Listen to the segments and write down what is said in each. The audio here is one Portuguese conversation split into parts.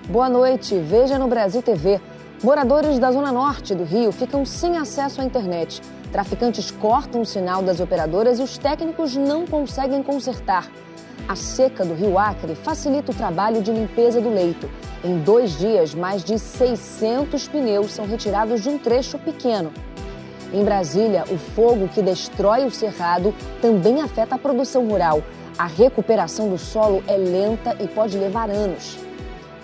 Boa noite, veja no Brasil TV. Moradores da Zona Norte do Rio ficam sem acesso à internet. Traficantes cortam o sinal das operadoras e os técnicos não conseguem consertar. A seca do Rio Acre facilita o trabalho de limpeza do leito. Em 2 dias, mais de 600 pneus são retirados de um trecho pequeno. Em Brasília, o fogo que destrói o cerrado também afeta a produção rural. A recuperação do solo é lenta e pode levar anos.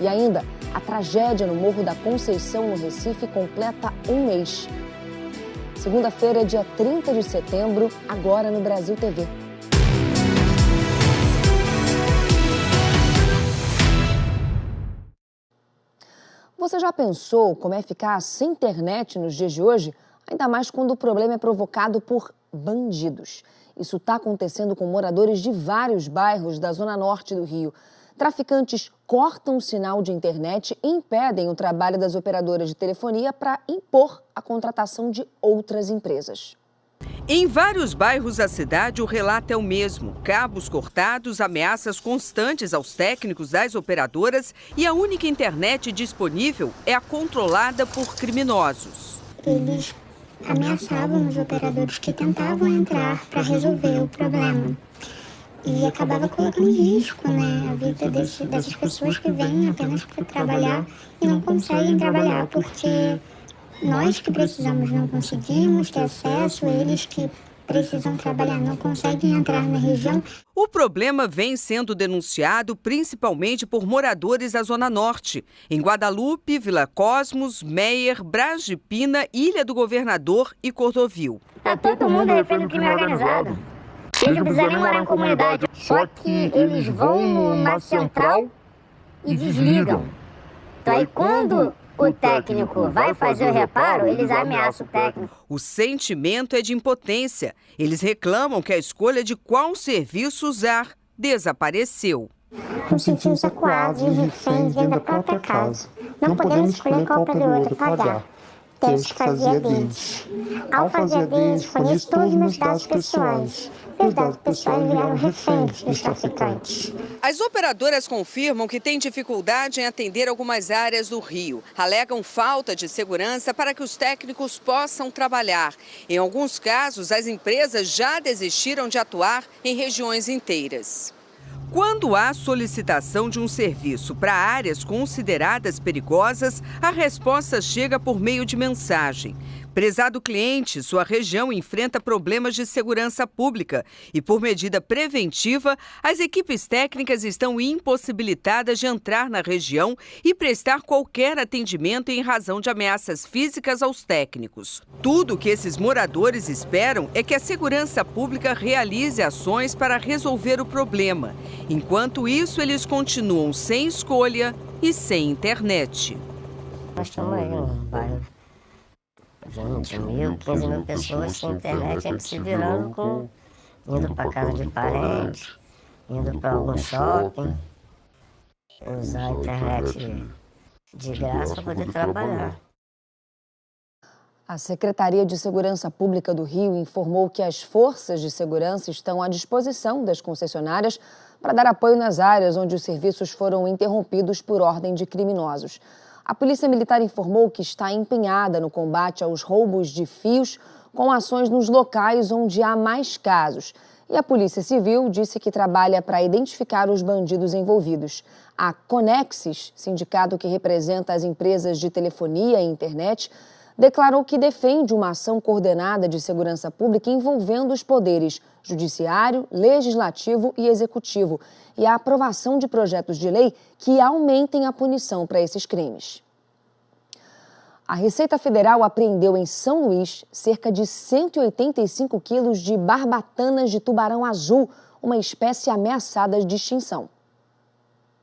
E ainda, a tragédia no Morro da Conceição, no Recife, completa 1 mês. Segunda-feira, dia 30 de setembro, agora no Brasil TV. Você já pensou como é ficar sem internet nos dias de hoje? Ainda mais quando o problema é provocado por bandidos. Isso está acontecendo com moradores de vários bairros da Zona Norte do Rio. Traficantes cortam o sinal de internet e impedem o trabalho das operadoras de telefonia para impor a contratação de outras empresas. Em vários bairros da cidade, o relato é o mesmo. Cabos cortados, ameaças constantes aos técnicos das operadoras e a única internet disponível é a controlada por criminosos. Eles ameaçavam os operadores que tentavam entrar para resolver o problema. E acabava colocando em risco, a vida dessas pessoas que vêm apenas para trabalhar e não conseguem trabalhar, porque nós que precisamos não conseguimos ter acesso, eles que precisam trabalhar não conseguem entrar na região. O problema vem sendo denunciado principalmente por moradores da Zona Norte. Em Guadalupe, Vila Cosmos, Meier, Bras de Pina, Ilha do Governador e Cordovil. Todo mundo refém do crime organizado. Eles não precisam nem morar em comunidade. Só que eles vão numa central e desligam. Então aí quando o técnico vai fazer o reparo, eles ameaçam o técnico. O sentimento é de impotência. Eles reclamam que a escolha de qual serviço usar desapareceu. Nos sentimos acuados e reféns dentro da própria casa. Não podemos escolher qual operador pagar. Temos que fazer a deles. Ao fazer a deles, forneço todos os meus dados pessoais. Os dados pessoais viraram reféns dos traficantes. As operadoras confirmam que têm dificuldade em atender algumas áreas do Rio. Alegam falta de segurança para que os técnicos possam trabalhar. Em alguns casos, as empresas já desistiram de atuar em regiões inteiras. Quando há solicitação de um serviço para áreas consideradas perigosas, a resposta chega por meio de mensagem. Prezado cliente, sua região enfrenta problemas de segurança pública e, por medida preventiva, as equipes técnicas estão impossibilitadas de entrar na região e prestar qualquer atendimento em razão de ameaças físicas aos técnicos. Tudo o que esses moradores esperam é que a segurança pública realize ações para resolver o problema. Enquanto isso, eles continuam sem escolha e sem internet. Nós estamos aí no bairro. 20 mil, 15 mil pessoas sem internet, a gente se virando indo para casa de parente, indo para algum shopping, usar a internet de graça para poder trabalhar. A Secretaria de Segurança Pública do Rio informou que as forças de segurança estão à disposição das concessionárias para dar apoio nas áreas onde os serviços foram interrompidos por ordem de criminosos. A Polícia Militar informou que está empenhada no combate aos roubos de fios, com ações nos locais onde há mais casos. E a Polícia Civil disse que trabalha para identificar os bandidos envolvidos. A Conexis, sindicato que representa as empresas de telefonia e internet, declarou que defende uma ação coordenada de segurança pública envolvendo os poderes judiciário, legislativo e executivo e a aprovação de projetos de lei que aumentem a punição para esses crimes. A Receita Federal apreendeu em São Luís cerca de 185 quilos de barbatanas de tubarão azul, uma espécie ameaçada de extinção.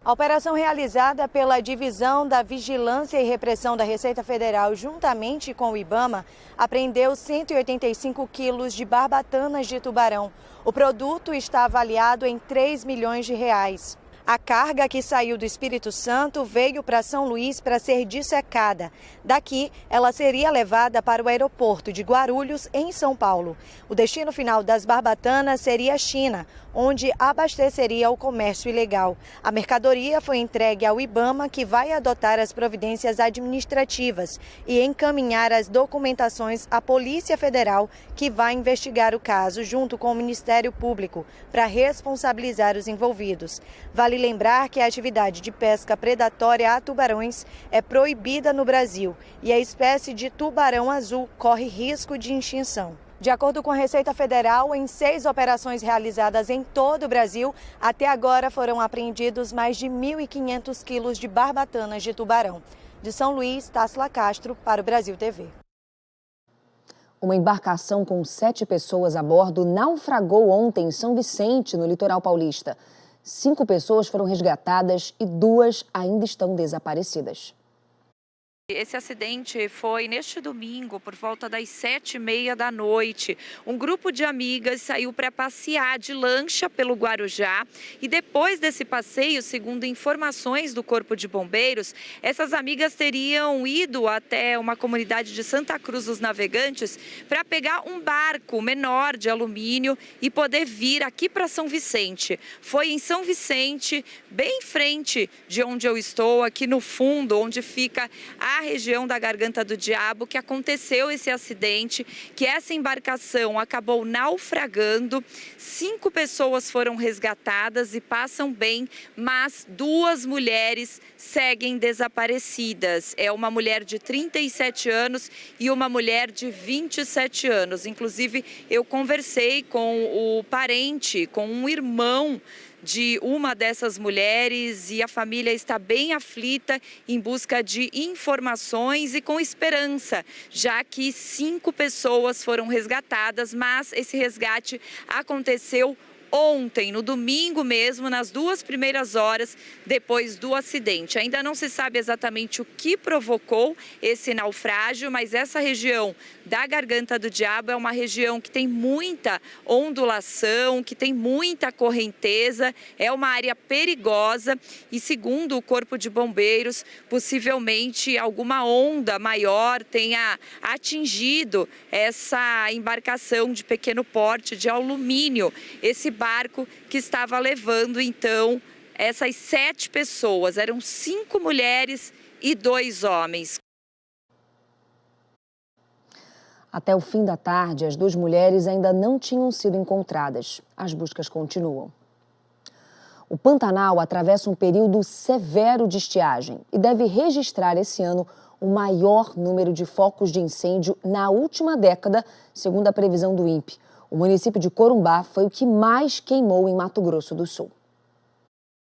A operação realizada pela Divisão da Vigilância e Repressão da Receita Federal, juntamente com o IBAMA, apreendeu 185 quilos de barbatanas de tubarão. O produto está avaliado em 3 milhões de reais. A carga que saiu do Espírito Santo veio para São Luís para ser dissecada. Daqui, ela seria levada para o aeroporto de Guarulhos, em São Paulo. O destino final das barbatanas seria a China, onde abasteceria o comércio ilegal. A mercadoria foi entregue ao IBAMA, que vai adotar as providências administrativas e encaminhar as documentações à Polícia Federal, que vai investigar o caso junto com o Ministério Público para responsabilizar os envolvidos. Vale lembrar que a atividade de pesca predatória a tubarões é proibida no Brasil e a espécie de tubarão azul corre risco de extinção. De acordo com a Receita Federal, em 6 operações realizadas em todo o Brasil, até agora foram apreendidos mais de 1.500 quilos de barbatanas de tubarão. De São Luís, Tássila Castro, para o Brasil TV. Uma embarcação com 7 pessoas a bordo naufragou ontem em São Vicente, no litoral paulista. 5 pessoas foram resgatadas e 2 ainda estão desaparecidas. Esse acidente foi neste domingo, por volta das 7h30 da noite. Um grupo de amigas saiu para passear de lancha pelo Guarujá e depois desse passeio, segundo informações do Corpo de Bombeiros, essas amigas teriam ido até uma comunidade de Santa Cruz dos Navegantes para pegar um barco menor de alumínio e poder vir aqui para São Vicente. Foi em São Vicente, bem em frente de onde eu estou, aqui no fundo, onde fica a região da Garganta do Diabo, que aconteceu esse acidente, que essa embarcação acabou naufragando. 5 pessoas foram resgatadas e passam bem, mas 2 mulheres seguem desaparecidas. É uma mulher de 37 anos e uma mulher de 27 anos. Inclusive, eu conversei com o parente, com um irmão de uma dessas mulheres e a família está bem aflita em busca de informações e com esperança, já que 5 pessoas foram resgatadas, mas esse resgate aconteceu ontem, no domingo mesmo, nas 2 primeiras horas depois do acidente. Ainda não se sabe exatamente o que provocou esse naufrágio, mas essa região da Garganta do Diabo é uma região que tem muita ondulação, que tem muita correnteza, é uma área perigosa e, segundo o Corpo de Bombeiros, possivelmente alguma onda maior tenha atingido essa embarcação de pequeno porte de alumínio. Esse barco que estava levando, então, essas 7 pessoas. Eram 5 mulheres e 2 homens. Até o fim da tarde, as 2 mulheres ainda não tinham sido encontradas. As buscas continuam. O Pantanal atravessa um período severo de estiagem e deve registrar esse ano o maior número de focos de incêndio na última década, segundo a previsão do INPE. O município de Corumbá foi o que mais queimou em Mato Grosso do Sul.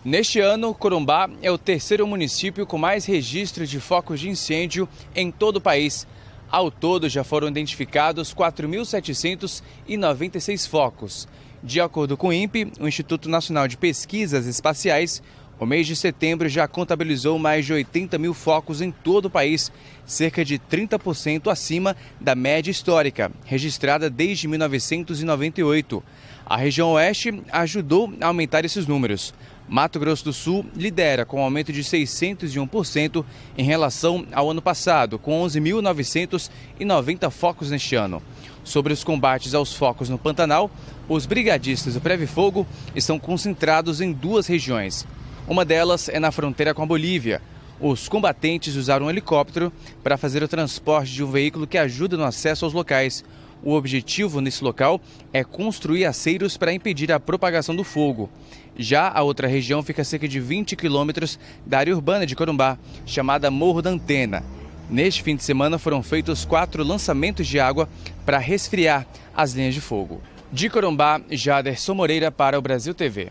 Neste ano, Corumbá é o 3º município com mais registro de focos de incêndio em todo o país. Ao todo, já foram identificados 4.796 focos. De acordo com o INPE, o Instituto Nacional de Pesquisas Espaciais, o mês de setembro já contabilizou mais de 80 mil focos em todo o país, cerca de 30% acima da média histórica, registrada desde 1998. A região oeste ajudou a aumentar esses números. Mato Grosso do Sul lidera com um aumento de 601% em relação ao ano passado, com 11.990 focos neste ano. Sobre os combates aos focos no Pantanal, os brigadistas do Preve Fogo estão concentrados em 2 regiões. Uma delas é na fronteira com a Bolívia. Os combatentes usaram um helicóptero para fazer o transporte de um veículo que ajuda no acesso aos locais. O objetivo nesse local é construir aceiros para impedir a propagação do fogo. Já a outra região fica a cerca de 20 quilômetros da área urbana de Corumbá, chamada Morro da Antena. Neste fim de semana foram feitos 4 lançamentos de água para resfriar as linhas de fogo. De Corumbá, Jaderson Moreira para o Brasil TV.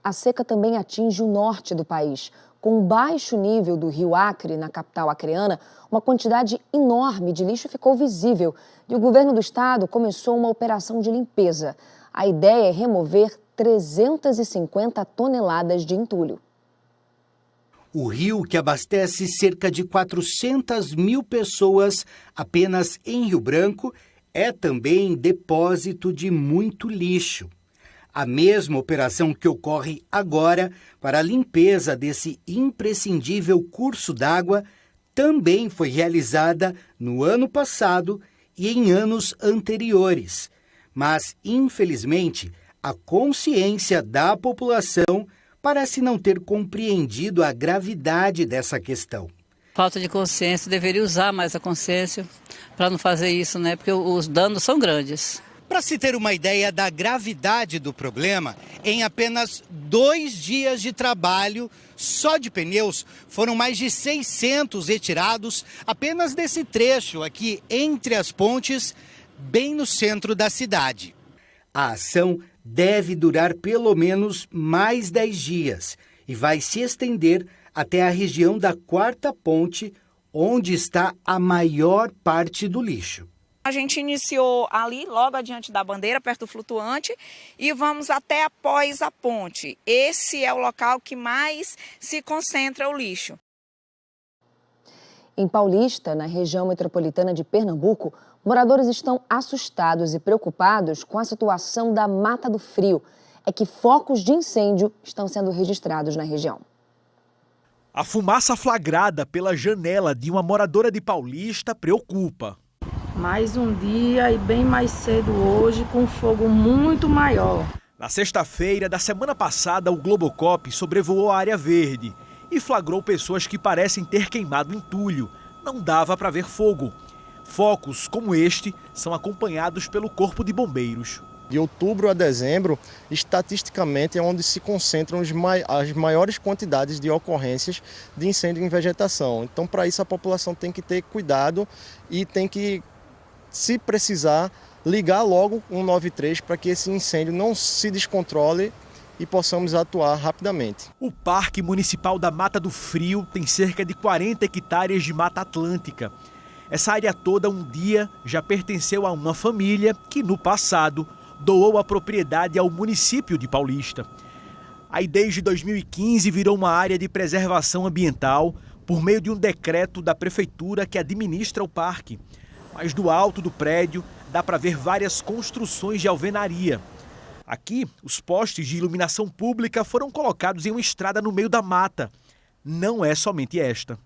A seca também atinge o norte do país. Com o baixo nível do rio Acre, na capital acreana, uma quantidade enorme de lixo ficou visível e o governo do estado começou uma operação de limpeza. A ideia é remover 350 toneladas de entulho. O rio, que abastece cerca de 400 mil pessoas apenas em Rio Branco, é também depósito de muito lixo. A mesma operação que ocorre agora para a limpeza desse imprescindível curso d'água também foi realizada no ano passado e em anos anteriores. Mas, infelizmente, a consciência da população parece não ter compreendido a gravidade dessa questão. Falta de consciência, deveria usar mais a consciência para não fazer isso, né? Porque os danos são grandes. Para se ter uma ideia da gravidade do problema, em apenas 2 dias de trabalho, só de pneus, foram mais de 600 retirados apenas desse trecho aqui entre as pontes, bem no centro da cidade. A ação deve durar pelo menos mais 10 dias e vai se estender até a região da 4ª ponte, onde está a maior parte do lixo. A gente iniciou ali, logo adiante da bandeira, perto do flutuante, e vamos até após a ponte. Esse é o local que mais se concentra o lixo. Em Paulista, na região metropolitana de Pernambuco, moradores estão assustados e preocupados com a situação da Mata do Frio. É que focos de incêndio estão sendo registrados na região. A fumaça flagrada pela janela de uma moradora de Paulista preocupa. Mais um dia e bem mais cedo hoje, com fogo muito maior. Na sexta-feira da semana passada, o Globocop sobrevoou a área verde e flagrou pessoas que parecem ter queimado entulho. Não dava para ver fogo. Focos como este são acompanhados pelo Corpo de Bombeiros. De outubro a dezembro, estatisticamente é onde se concentram as maiores quantidades de ocorrências de incêndio em vegetação. Então, para isso, a população tem que ter cuidado e tem que, se precisar, ligar logo 193 para que esse incêndio não se descontrole e possamos atuar rapidamente. O Parque Municipal da Mata do Frio tem cerca de 40 hectares de Mata Atlântica. Essa área toda um dia já pertenceu a uma família que, no passado, doou a propriedade ao município de Paulista. Aí, desde 2015, virou uma área de preservação ambiental por meio de um decreto da prefeitura que administra o parque. Mas do alto do prédio dá para ver várias construções de alvenaria. Aqui, os postes de iluminação pública foram colocados em uma estrada no meio da mata. Não é somente esta.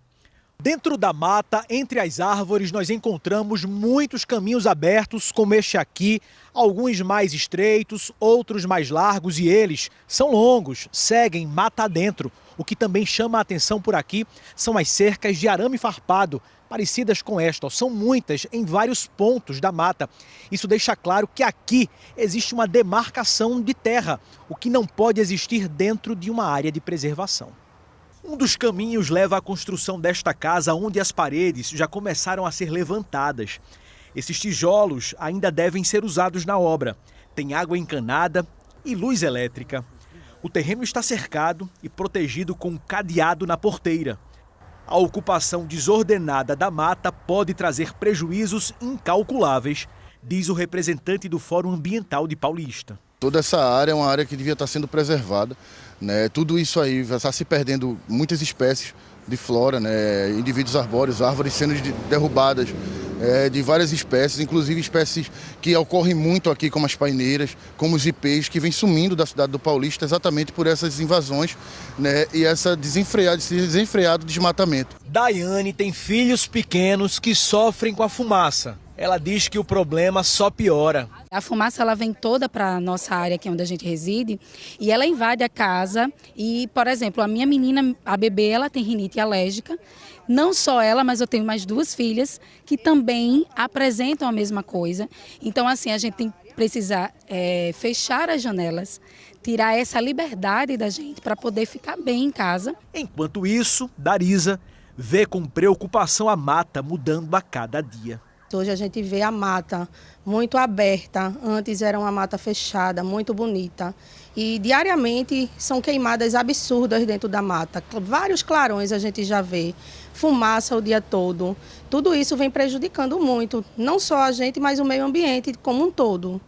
Dentro da mata, entre as árvores, nós encontramos muitos caminhos abertos, como este aqui, alguns mais estreitos, outros mais largos, e eles são longos, seguem mata adentro. O que também chama a atenção por aqui são as cercas de arame farpado, parecidas com esta. São muitas em vários pontos da mata. Isso deixa claro que aqui existe uma demarcação de terra, o que não pode existir dentro de uma área de preservação. Um dos caminhos leva à construção desta casa, onde as paredes já começaram a ser levantadas. Esses tijolos ainda devem ser usados na obra. Tem água encanada e luz elétrica. O terreno está cercado e protegido com um cadeado na porteira. A ocupação desordenada da mata pode trazer prejuízos incalculáveis, diz o representante do Fórum Ambiental de Paulista. Toda essa área é uma área que devia estar sendo preservada, né? Tudo isso aí vai estar se perdendo, muitas espécies de flora, né? Indivíduos arbóreos, árvores sendo derrubadas de várias espécies, inclusive espécies que ocorrem muito aqui, como as paineiras, como os ipês, que vêm sumindo da cidade do Paulista exatamente por essas invasões, né? E esse desenfreado desmatamento. Daiane tem filhos pequenos que sofrem com a fumaça. Ela diz que o problema só piora. A fumaça ela vem toda para a nossa área, que é onde a gente reside, e ela invade a casa. E, por exemplo, a minha menina, a bebê, ela tem rinite alérgica. Não só ela, mas eu tenho mais 2 filhas que também apresentam a mesma coisa. Então, assim, a gente tem que precisar fechar as janelas, tirar essa liberdade da gente para poder ficar bem em casa. Enquanto isso, Darisa vê com preocupação a mata mudando a cada dia. Hoje a gente vê a mata muito aberta, antes era uma mata fechada, muito bonita. E diariamente são queimadas absurdas dentro da mata. Vários clarões a gente já vê, fumaça o dia todo. Tudo isso vem prejudicando muito, não só a gente, mas o meio ambiente como um todo.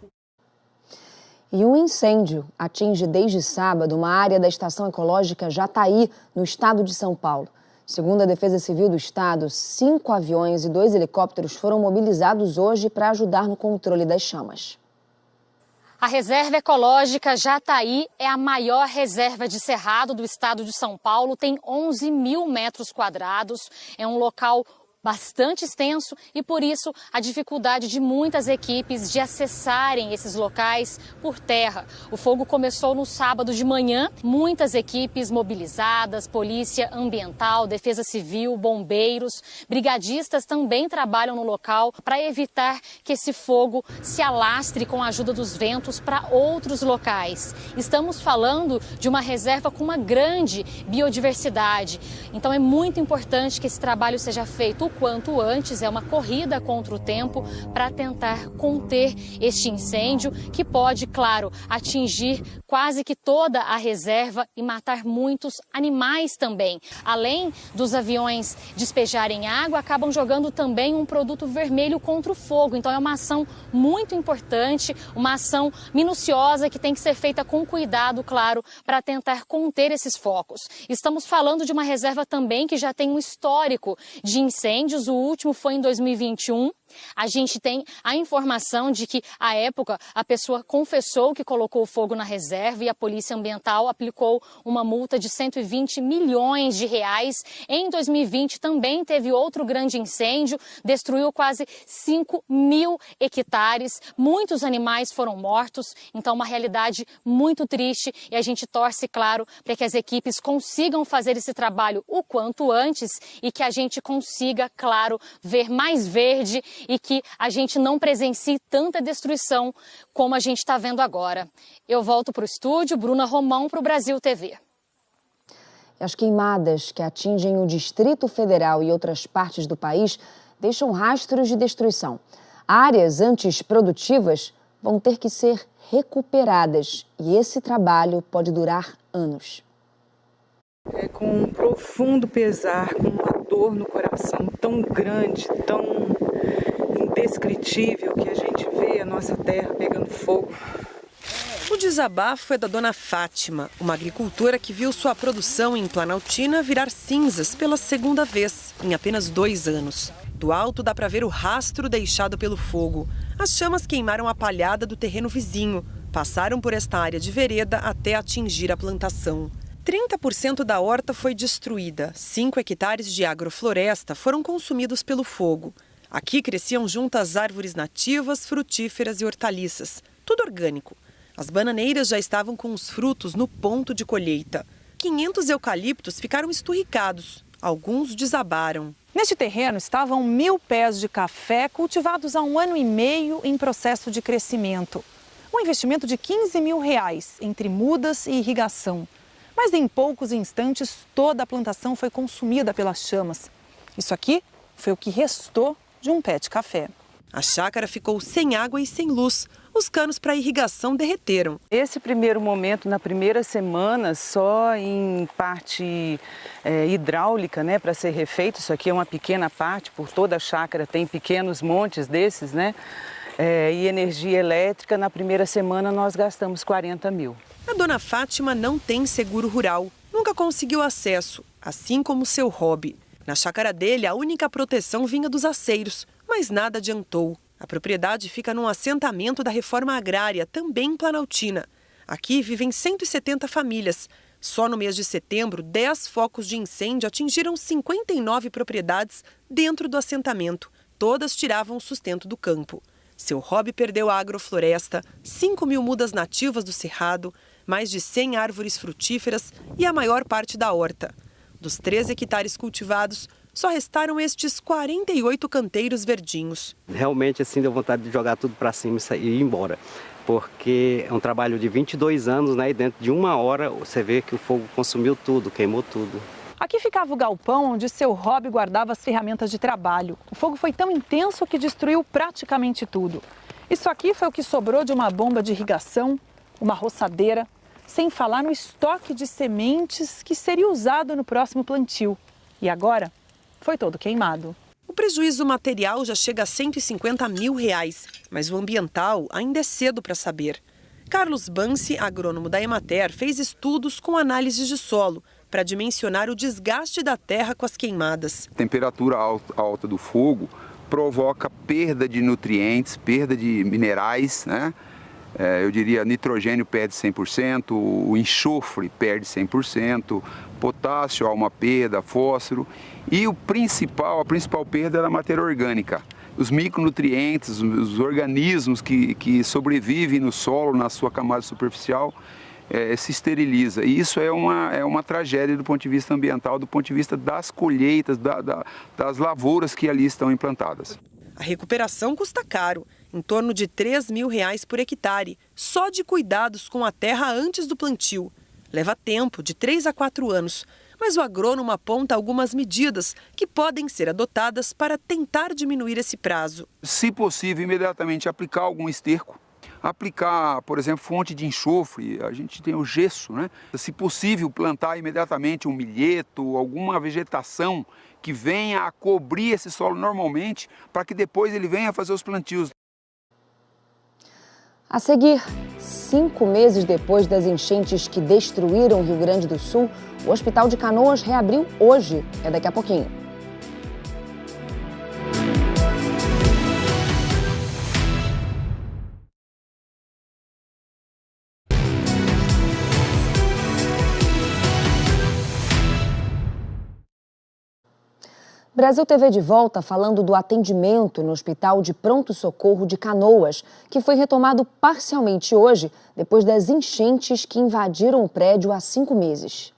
E um incêndio atinge desde sábado uma área da Estação Ecológica Jataí, no estado de São Paulo. Segundo a Defesa Civil do Estado, 5 aviões e 2 helicópteros foram mobilizados hoje para ajudar no controle das chamas. A Reserva Ecológica Jataí é a maior reserva de cerrado do estado de São Paulo, tem 11 mil metros quadrados, é um local bastante extenso e, por isso, a dificuldade de muitas equipes de acessarem esses locais por terra. O fogo começou no sábado de manhã, muitas equipes mobilizadas, polícia ambiental, defesa civil, bombeiros, brigadistas também trabalham no local para evitar que esse fogo se alastre com a ajuda dos ventos para outros locais. Estamos falando de uma reserva com uma grande biodiversidade, então é muito importante que esse trabalho seja feito quanto antes. É uma corrida contra o tempo para tentar conter este incêndio que pode, claro, atingir quase que toda a reserva e matar muitos animais também. Além dos aviões despejarem água, acabam jogando também um produto vermelho contra o fogo. Então é uma ação muito importante, uma ação minuciosa que tem que ser feita com cuidado, claro, para tentar conter esses focos. Estamos falando de uma reserva também que já tem um histórico de incêndios. O último foi em 2021. A gente tem a informação de que, à época, a pessoa confessou que colocou fogo na reserva e a Polícia Ambiental aplicou uma multa de 120 milhões de reais. Em 2020 também teve outro grande incêndio, destruiu quase 5 mil hectares, muitos animais foram mortos, então uma realidade muito triste e a gente torce, claro, para que as equipes consigam fazer esse trabalho o quanto antes e que a gente consiga, claro, ver mais verde e que a gente não presencie tanta destruição como a gente está vendo agora. Eu volto para o estúdio, Bruna Romão, para o Brasil TV. As queimadas que atingem o Distrito Federal e outras partes do país deixam rastros de destruição. Áreas antes produtivas vão ter que ser recuperadas e esse trabalho pode durar anos. É com um profundo pesar, com uma dor no coração tão grande, tão indescritível, que a gente vê a nossa terra pegando fogo. O desabafo é da dona Fátima, uma agricultora que viu sua produção em Planaltina virar cinzas pela segunda vez em apenas 2 anos. Do alto dá para ver o rastro deixado pelo fogo. As chamas queimaram a palhada do terreno vizinho, passaram por esta área de vereda até atingir a plantação. 30% da horta foi destruída, 5 hectares de agrofloresta foram consumidos pelo fogo. Aqui cresciam juntas árvores nativas, frutíferas e hortaliças, tudo orgânico. As bananeiras já estavam com os frutos no ponto de colheita. 500 eucaliptos ficaram esturricados, alguns desabaram. Neste terreno estavam 1000 pés de café cultivados há 1 ano e meio em processo de crescimento. Um investimento de R$15 mil entre mudas e irrigação. Mas em poucos instantes toda a plantação foi consumida pelas chamas. Isso aqui foi o que restou de um pé de café. A chácara ficou sem água e sem luz. Os canos para irrigação derreteram. Esse primeiro momento, na primeira semana, só em parte hidráulica, né, para ser refeito. Isso aqui é uma pequena parte, por toda a chácara tem pequenos montes desses, né? E energia elétrica, na primeira semana nós gastamos 40 mil. A dona Fátima não tem seguro rural, nunca conseguiu acesso, assim como seu hobby. Na chácara dele, a única proteção vinha dos aceiros, mas nada adiantou. A propriedade fica num assentamento da reforma agrária, também em Planaltina. Aqui vivem 170 famílias. Só no mês de setembro, 10 focos de incêndio atingiram 59 propriedades dentro do assentamento. Todas tiravam o sustento do campo. Seu hobby perdeu a agrofloresta, 5 mil mudas nativas do cerrado, mais de 100 árvores frutíferas e a maior parte da horta. Dos 13 hectares cultivados, só restaram estes 48 canteiros verdinhos. Realmente, assim, deu vontade de jogar tudo para cima e ir embora. Porque é um trabalho de 22 anos, né? E dentro de 1 hora você vê que o fogo consumiu tudo, queimou tudo. Aqui ficava o galpão onde seu hobby guardava as ferramentas de trabalho. O fogo foi tão intenso que destruiu praticamente tudo. Isso aqui foi o que sobrou de uma bomba de irrigação, uma roçadeira, sem falar no estoque de sementes que seria usado no próximo plantio. E agora foi todo queimado. O prejuízo material já chega a R$150 mil, mas o ambiental ainda é cedo para saber. Carlos Bansi, agrônomo da Emater, fez estudos com análises de solo para dimensionar o desgaste da terra com as queimadas. A temperatura alta do fogo provoca perda de nutrientes, perda de minerais, né? eu diria, nitrogênio perde 100%, o enxofre perde 100%, potássio há uma perda, fósforo e a principal perda é da matéria orgânica. Os micronutrientes, os organismos que sobrevivem no solo, na sua camada superficial, se esteriliza. E isso é uma tragédia do ponto de vista ambiental, do ponto de vista das colheitas, das lavouras que ali estão implantadas. A recuperação custa caro, em torno de R$ 3.000 por hectare, só de cuidados com a terra antes do plantio. Leva tempo, de 3 a 4 anos, mas o agrônomo aponta algumas medidas que podem ser adotadas para tentar diminuir esse prazo. Se possível, imediatamente aplicar algum esterco, aplicar, por exemplo, fonte de enxofre, a gente tem o gesso, né? Se possível, plantar imediatamente um milheto, alguma vegetação que venha a cobrir esse solo normalmente, para que depois ele venha a fazer os plantios. A seguir, 5 meses depois das enchentes que destruíram o Rio Grande do Sul, o Hospital de Canoas reabriu hoje. É daqui a pouquinho. Brasil TV de volta falando do atendimento no Hospital de Pronto-Socorro de Canoas, que foi retomado parcialmente hoje, depois das enchentes que invadiram o prédio há 5 meses.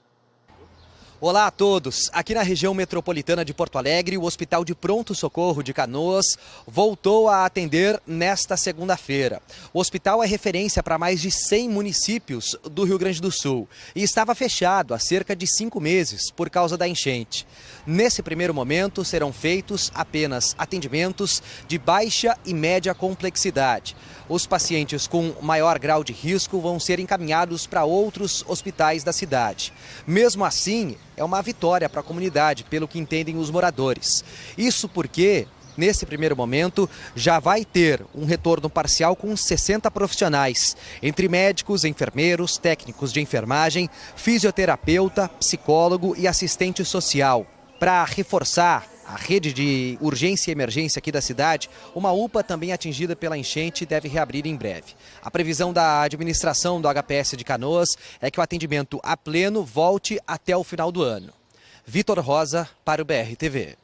Olá a todos. Aqui na região metropolitana de Porto Alegre, o Hospital de Pronto-Socorro de Canoas voltou a atender nesta segunda-feira. O hospital é referência para mais de 100 municípios do Rio Grande do Sul e estava fechado há cerca de 5 meses por causa da enchente. Nesse primeiro momento, serão feitos apenas atendimentos de baixa e média complexidade. Os pacientes com maior grau de risco vão ser encaminhados para outros hospitais da cidade. Mesmo assim, é uma vitória para a comunidade, pelo que entendem os moradores. Isso porque, nesse primeiro momento, já vai ter um retorno parcial com 60 profissionais, entre médicos, enfermeiros, técnicos de enfermagem, fisioterapeuta, psicólogo e assistente social. Para reforçar a rede de urgência e emergência aqui da cidade, uma UPA também atingida pela enchente deve reabrir em breve. A previsão da administração do HPS de Canoas é que o atendimento a pleno volte até o final do ano. Vitor Rosa, para o BR TV.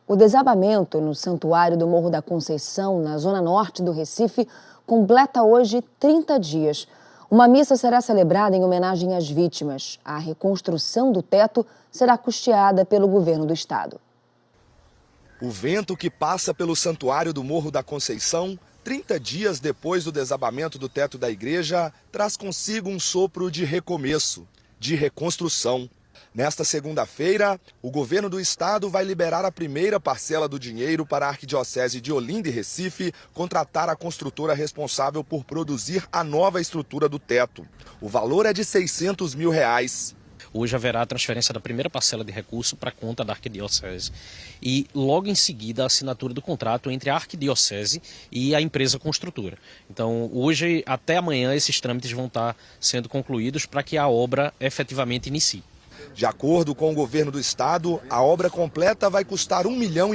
O desabamento no Santuário do Morro da Conceição, na zona norte do Recife, completa hoje 30 dias. Uma missa será celebrada em homenagem às vítimas. A reconstrução do teto será custeada pelo governo do estado. O vento que passa pelo Santuário do Morro da Conceição, 30 dias depois do desabamento do teto da igreja, traz consigo um sopro de recomeço, de reconstrução. Nesta segunda-feira, o governo do estado vai liberar a primeira parcela do dinheiro para a Arquidiocese de Olinda e Recife contratar a construtora responsável por produzir a nova estrutura do teto. O valor é de R$ 600 mil. Hoje haverá a transferência da primeira parcela de recurso para a conta da Arquidiocese e logo em seguida a assinatura do contrato entre a Arquidiocese e a empresa construtora. Então hoje até amanhã esses trâmites vão estar sendo concluídos para que a obra efetivamente inicie. De acordo com o governo do estado, a obra completa vai custar R$1,5 milhão.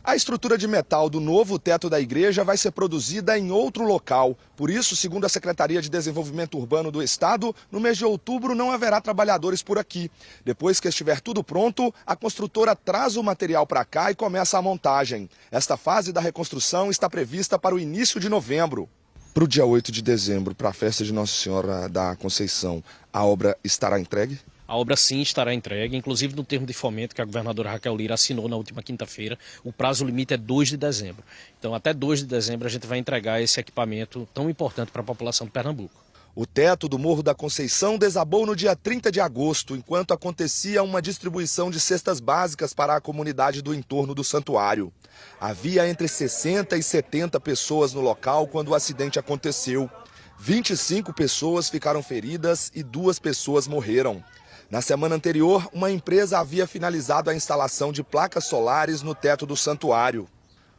A estrutura de metal do novo teto da igreja vai ser produzida em outro local. Por isso, segundo a Secretaria de Desenvolvimento Urbano do estado, no mês de outubro não haverá trabalhadores por aqui. Depois que estiver tudo pronto, a construtora traz o material para cá e começa a montagem. Esta fase da reconstrução está prevista para o início de novembro. Para o dia 8 de dezembro, para a festa de Nossa Senhora da Conceição, a obra estará entregue? A obra sim estará entregue, inclusive no termo de fomento que a governadora Raquel Lira assinou na última quinta-feira, o prazo limite é 2 de dezembro. Então até 2 de dezembro a gente vai entregar esse equipamento tão importante para a população de Pernambuco. O teto do Morro da Conceição desabou no dia 30 de agosto, enquanto acontecia uma distribuição de cestas básicas para a comunidade do entorno do santuário. Havia entre 60 e 70 pessoas no local quando o acidente aconteceu. 25 pessoas ficaram feridas e 2 pessoas morreram. Na semana anterior, uma empresa havia finalizado a instalação de placas solares no teto do santuário.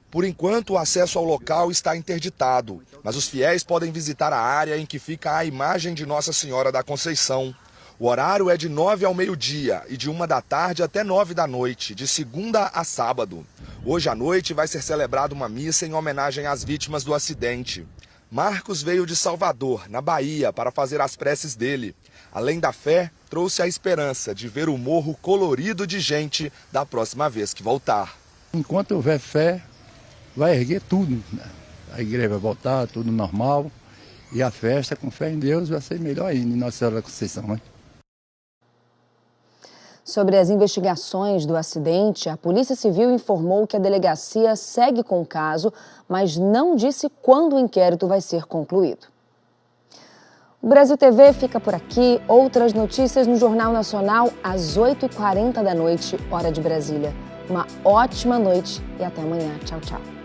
Por enquanto, o acesso ao local está interditado, mas os fiéis podem visitar a área em que fica a imagem de Nossa Senhora da Conceição. O horário é de 9 ao meio-dia e de 1 da tarde até 9 da noite, de segunda a sábado. Hoje à noite vai ser celebrada uma missa em homenagem às vítimas do acidente. Marcos veio de Salvador, na Bahia, para fazer as preces dele. Além da fé, trouxe a esperança de ver o morro colorido de gente da próxima vez que voltar. Enquanto houver fé, vai erguer tudo. A igreja vai voltar, tudo normal. E a festa, com fé em Deus, vai ser melhor ainda, em Nossa Senhora da Conceição, né? Sobre as investigações do acidente, a Polícia Civil informou que a delegacia segue com o caso, mas não disse quando o inquérito vai ser concluído. O Brasil TV fica por aqui. Outras notícias no Jornal Nacional às 8h40 da noite, hora de Brasília. Uma ótima noite e até amanhã. Tchau, tchau.